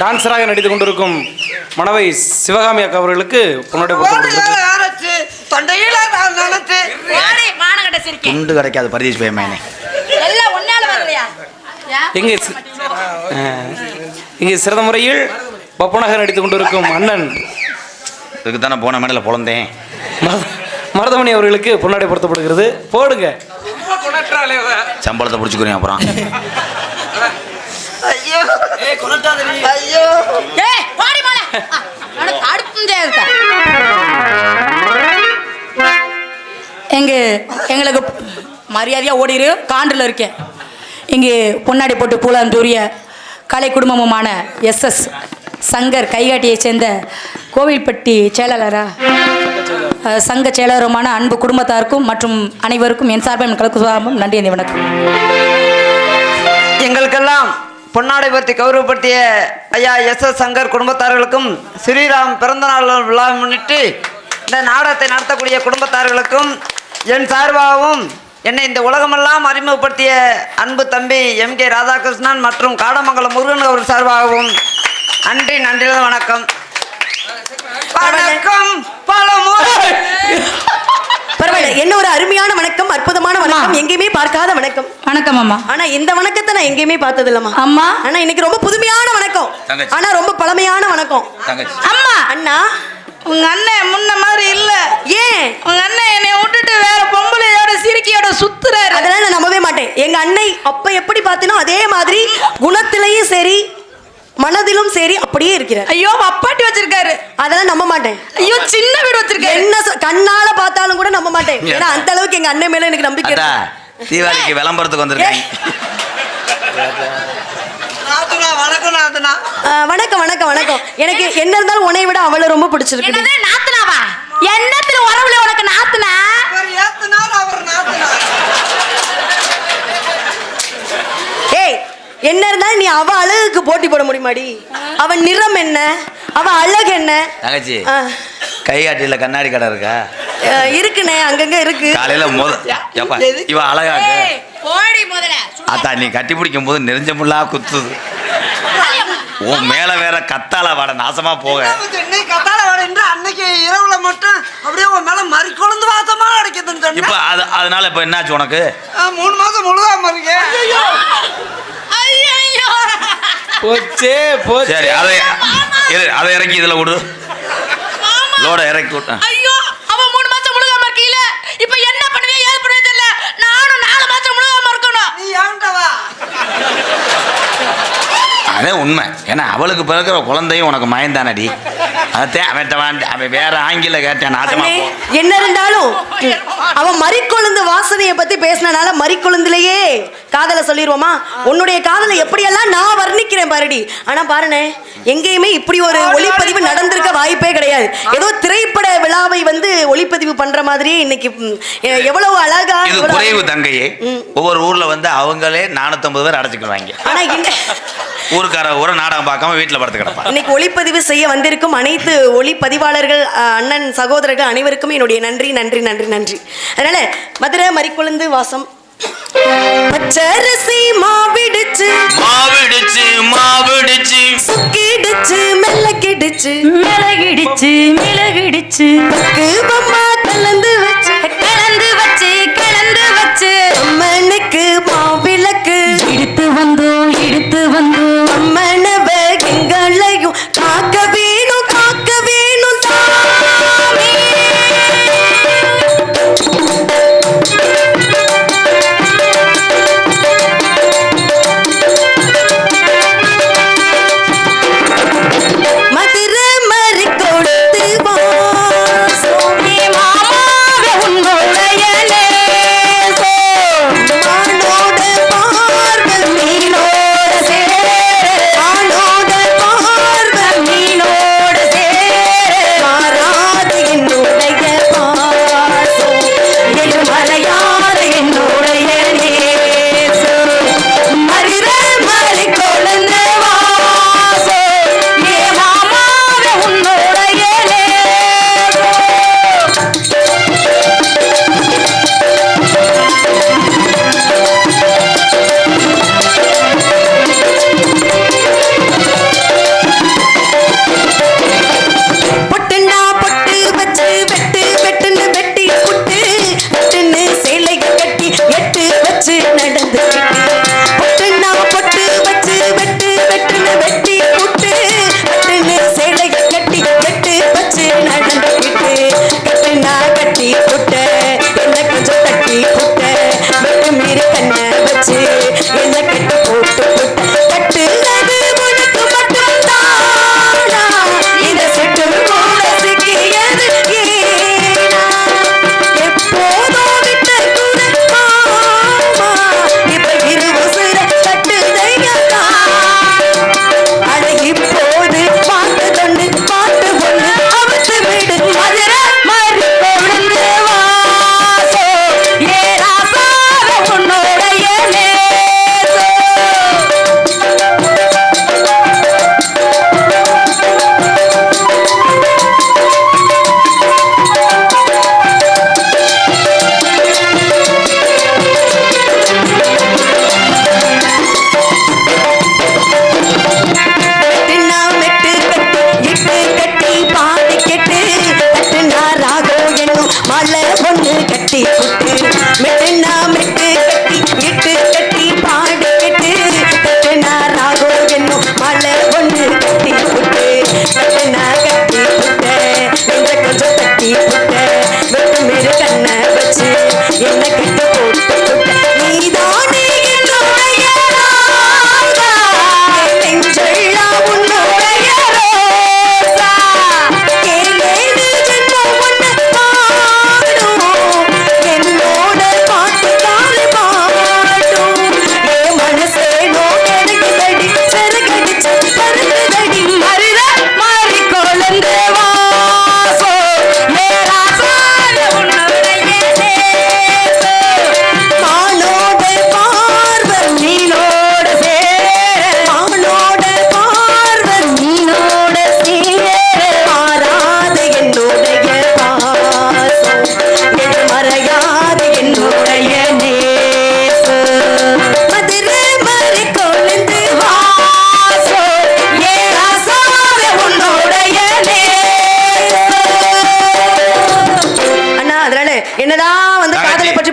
டான்சராக நடித்து கொண்டிருக்கும் மணவை சிவகாமி அக்கா அவர்களுக்கு பொன்னாடை துண்டு கிடைக்காது பரதேஷ் பயமானே. இங்கே சிறந்த முறையில் பப்பனாக நடித்துக் கொண்டிருக்கும் அண்ணன் இதுக்கு தானே போன மேடையில் பொழந்தேன் மருதமணி அவர்களுக்கு பொன்னாடை பொருத்தப்படுகிறது. போடுங்க, சம்பளத்தை பிடிச்சிக்கிறேன். அப்புறம் எங்களுக்கு மரியாதையா ஓடிரு. காண்டில் இருக்கேன். இங்கே பொன்னாடி போட்டு பூலாந்தூரிய கலை குடும்பமுமான SS சங்கர் கைகாட்டியை சேர்ந்த கோவில்பட்டி செயலாளரா சங்க செயலாளருமான அன்பு குடும்பத்தாருக்கும் மற்றும் அனைவருக்கும் என் சார்பும் கலக்கு சார்பும் நன்றி. அந்த வணக்கம். எங்களுக்கெல்லாம் பொன்னாடை பற்றி கௌரவப்படுத்திய ஐயா SS சங்கர் குடும்பத்தார்களுக்கும் ஸ்ரீராம் பிறந்தநாள் விழா முன்னிட்டு இந்த நாடகத்தை நடத்தக்கூடிய குடும்பத்தார்களுக்கும் என் சார்பாகவும் என்னை இந்த உலகமெல்லாம் அறிமுகப்படுத்திய அன்பு தம்பி MK ராதாகிருஷ்ணன் மற்றும் காடமங்கலம் முருகன் அவர் சார்பாகவும் நன்றி. வணக்கம். வணக்கம். பரவாயில்ல, என்ன ஒரு அருமையான வணக்கம், அற்புதமான வணக்கம், எங்கேயுமே பார்க்காத வணக்கம். வணக்கம் அம்மா. ஆனா இந்த வணக்கத்தை நான் எங்கேயுமே பார்த்தது இல்லம்மா அம்மா. ஆனா இன்னைக்கு ரொம்ப புதுமையான வணக்கம், ஆனா ரொம்ப பழமையான வணக்கம். அம்மா, அண்ணா உங்க அண்ணன் முன்ன மாதிரி இல்ல. ஏன் உங்க அண்ணன் என்னை விட்டுட்டு வேற பொம்பளையோட சிரிக்கையோட சுத்துறாரு. அதெல்லாம் நான் நம்பவே மாட்டேன். எங்க அண்ணை அப்ப எப்படி பார்த்தனோ அதே மாதிரி குணத்திலையும் சரி மனதிலும் சரி அப்படியே இருக்கிறார். ஐயோ, அப்பாட்டி வச்சிருக்காரு. அதெல்லாம் நம்ப மாட்டேன். ஐயோ, சின்ன வீடு வச்சிருக்காரு. என்ன கண்ணால பார்த்தாலும் கூட நம்ப மாட்டேன். ஏன்னா அந்த அளவுக்கு எங்க அண்ணன் மேல எனக்கு நம்பிக்கை இருக்கு. தீபாவளிக்கு விளம்பரத்துக்கு வந்திருக்கேன். வணக்கம் வணக்கம் வணக்கம். எனக்கு என்ன இருந்தாலும் உன்னை விட அவளை ரொம்ப பிடிச்சிருக்கு. நாத்துனாவா? என்னத்துல உறவுல உனக்கு நாத்துனா? ஏய், என்ன இருந்தாலும் நீ அவ அழகுக்கு போட்டி போட முடியுமாடி? அவன் நிறம் என்ன, அவ அழகு என்ன? தங்கச்சி, கைகாட்டில கண்ணாடி கடை இருக்கா? இருக்குனே, அங்கங்க இருக்கு. காலையில இவ அழகா போடி முதல்ல. அத்தா நீ கட்டி பிடிக்கும் போது நெறிஞ்ச முள்ளா குத்துது. உன் மேல வேற கத்தால வாட நாசமா போக. கத்தால வாட என்று அன்னைக்கு இரவுல மட்டும் அப்படியே உன் மேல மறி கொழுந்து வாசமா அடிக்குதுன்னு சொன்னேன். இப்ப அதனால இப்ப என்னாச்சு உனக்கு? 3 மாசம் முழுகாம இருக்கேன். போச்சே போச்சே. சரி, அதை இறக்கி இதுல விடு. லோட இறக்கி விட்டு. ஐயோ, அவ 3 மாசம் முழுகாம இருக்கீல. இப்போ என்ன பண்ணுவே, ஏது பண்ணுவே தெரியல. நானும் 4 மாசம் முழுகாம இருக்கணும். நீ ஏன்டவா? அதே உண்மை. ஏன்னா அவளுக்கு பிறக்கிற குழந்தையும் உனக்கு மயந்தானடி. அவன் வேற ஆங்கில கேட்டேன். என்ன இருந்தாலும் அவன் மறிக்கொழுந்து வாசனையை பத்தி பேசினால மறிக்கொழுந்துலயே காதலை சொல்லிடுவோமா? உன்னுடைய காதலை எப்படியெல்லாம் நான் வர்ணிக்கிறேன் பாருடி. ஆனா பாருனே, எங்கேயுமே இப்படி ஒரு ஒளிப்பதிவு நடந்திருக்க வாய்ப்பே கிடையாது. ஏதோ திரைப்பட விழாவை ஒளிப்பதிவு பண்ற மாதிரியே இன்னைக்கு எவ்வளவு அழகா. இது குறைவு தங்கையே. ஒவ்வொரு ஊர்ல அவங்களே 450 பேர் அடைச்சுக்குவாங்க. ஆனா ஊருக்கார ஊரை நாடகம் பார்க்காம வீட்டுல படுத்து கிடப்பாங்க. இன்னைக்கு ஒளிப்பதிவு செய்ய வந்திருக்கும் அனைத்து ஒளிப்பதிவாளர்கள் அண்ணன் சகோதரர்கள் அனைவருக்கும் என்னுடைய நன்றி நன்றி நன்றி நன்றி. அதனால மதுரை மறிக்கொழுந்து வாசம் பச்சரிசி மாவிடுச்சு மாவிடுச்சு மாவிடுச்சு சுக்கிடுச்சு மெல்லக்கிடுச்சு மிளகிடுச்சு மிளகிடுச்சு பம்மா கலந்து வச்சு கலந்து வச்சு கலந்து வச்சு அம்மனுக்கு மாவிளக்கு எடுத்து வந்தோம் எடுத்து வந்தோம். அம்மனவ எங்களையும் காக்க வேணும் காக்க வேணும் சாமி. மதுரை மறி கொடுத்து சோமி மாமாவே உங்களுடைய நேசம். மானோட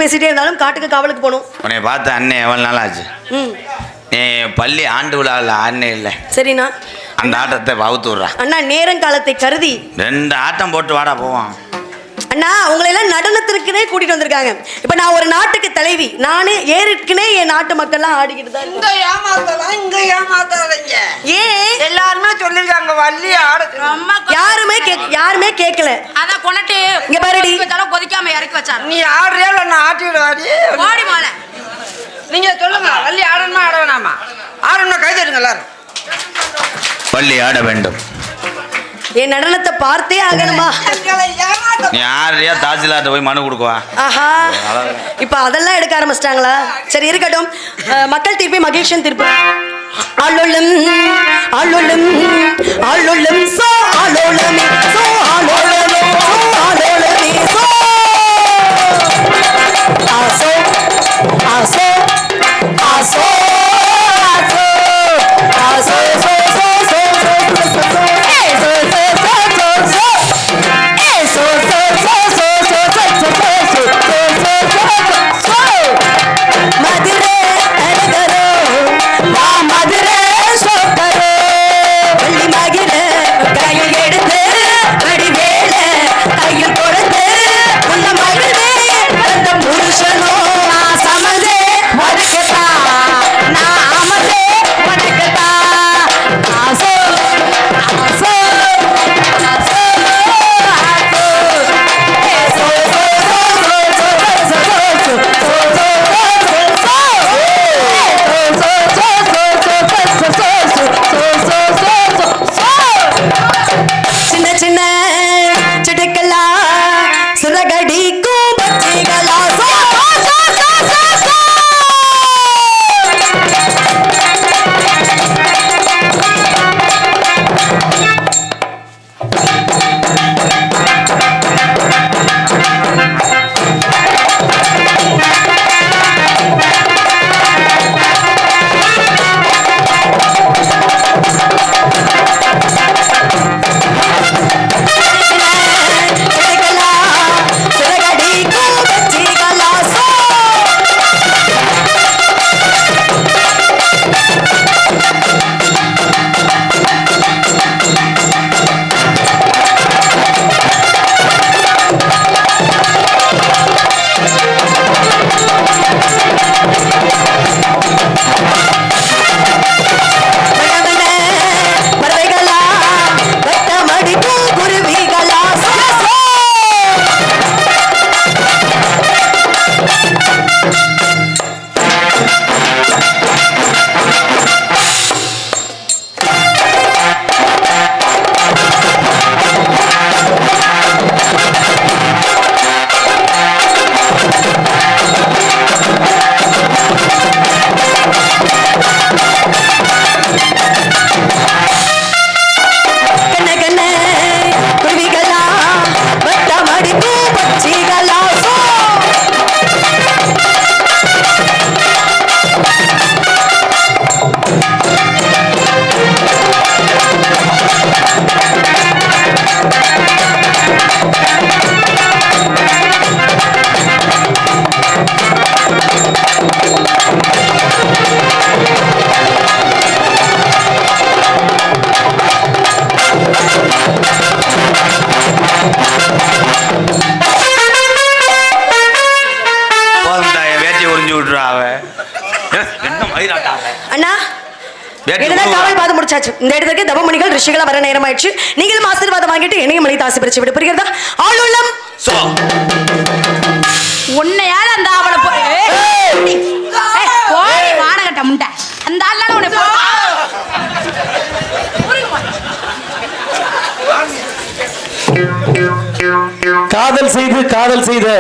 பேசிட்டே இருந்தாலும் காட்டுக்கு காவலுக்கு போகணும். உன்னை பார்த்து அண்ணே எவ்வளோ நாள் ஆச்சு? ம் நீ பள்ளி ஆண்டு விழாவில் ஆடனே இல்லை. சரிண்ணா. அந்த ஆட்டத்தை பவுத்து விட்றா. அண்ணா நேரங்காலத்தை கருதி 2 ஆட்டம் போட்டு வாடா போவான். அண்ணா உங்களை எல்லாம் நடனத்திற்குனே கூட்டிட்டு வந்திருக்காங்க. இப்ப நான் ஒரு நாட்டுக்கு தலைவி, நானே ஏற்கனவே என் நாட்டு மக்கள்லாம் ஆடிக்கிட்டு தான் இங்க ஏமாத்தலாம், இங்க ஏமாத்தாதீங்க. ஏன் எல்லாருமே சொல்லிருக்காங்க வள்ளி ஆட. யாருமே கேட்கல. அதான் கொன்னட்டு இங்க பாருடி. கொதிக்காம இறக்கி வச்சாரு. நீ ஆடுறியா இல்ல நான் ஆட்டி விடுவாடி? ஓடி மாலை. நீங்க சொல்லுங்க வள்ளி ஆடணுமா ஆட வேணாமா? ஆடணும்னா கை தட்டுங்க எல்லாரும். பள்ளி ஆட வேண்டும். என் நடனத்தை பார்த்தே ஆகணுமா? நீ ஆடுறியா தாசில்தார்ட்ட போய் மனு கொடுக்குவா. ஆஹா, இப்ப அதெல்லாம் எடுக்க ஆரம்பிச்சிட்டாங்களா? சரி இருக்கட்டும். மக்கள் தீர்ப்பை மகிழ்ச்சியின் தீர்ப்பு. ஆளோளம் ஆளோளம் ஆளோளம் சோ ஆளோளமே சோ ஆளோளமே சோ ஆளோளமே சோ ஆசோ ஆசோ ஆசோ ஆசோ ஆசோ சோ சோ சோ சோ இந்த இடத்துக்கு தவமணிகள் ரிஷிகளா வர நேரம் ஆயிடுச்சு. நீங்களும் ஆசீர்வாதம் வாங்கிட்டு என்னையும் மணி தாசி பிரிச்சு விட புரிகிறதா? ஆளுள்ளம் உன்னையால அந்த அவளை போய் வானகட்ட முண்டை அந்த ஆளால உன்னை காதல் செய்து